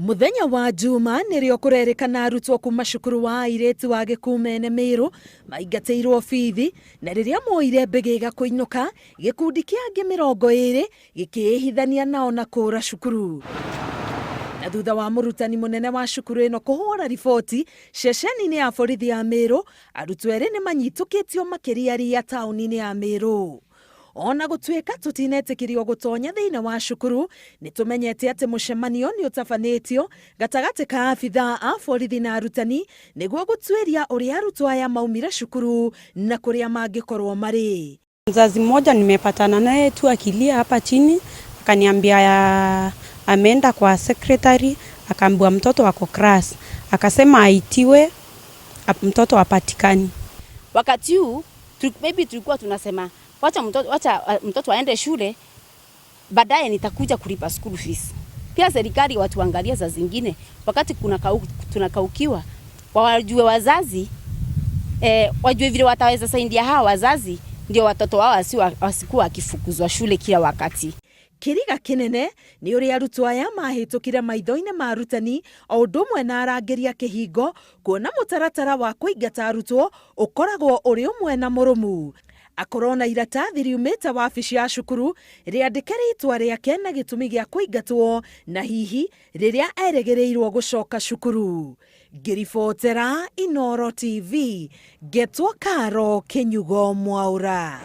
Muthenya wa njuma nirio kurerikana arutwo kuma cukuru wa airitu wa Gikumene Meru maingatiirwo biithi, na riria moire mbegega kuinuka gikundi kia mirongo iiri gikihithania nao na kuura cukuru. Na thutha wa murutani munene wa cukuru ino kuhura riboti ceceni-ini ya borithi ya Meru, arutwo eri ni manyitukitio makiria tauni-ini ya Meru. Ona gutwika tutinetikirio gutonya thiini wa cukuru, ni tumenyete ati mucemanio ni utafanitio gatagati ka abitha a borithi na arutani niguo gutwiria uria arutwo aya maumire cukuru na kuria mangikorwo mari. Mzazi mmoja nimepatana naye tu akilia hapa chini, akaniambia ameenda kwa secretary, akaambiwa mtoto wako class, akasema aitiwe, mtoto hapatikani. Wakati huu maybe tulikuwa tunasema wacha mtoto aende shule, baadaye nitakuja kulipa school fees. Pia serikali watu angalia za zingine, wakati tunakaukiwa wajue wazazi, wajue vile wataweza saidia hawa wazazi, ndio watoto wao wasikuwa akifukuzwa shule kila wakati. Kiriga kinene ni uria arutwo aya mahitukire maitho-ini ma arutani o undu umwe na arangiria kihingo, kuona mutaratara wa kuingata arutwo ukoragwo uri umwe na murumu. Akorwo na iratathi riumite wabici ya cukuru riandike ritwa riake na gitumi gia kuingatwo, na hihi riria erĩgĩrĩirwo gucoka cukuru. Ngiribotera Inooro TV, Getwo Karo Kinyugo Mwaura.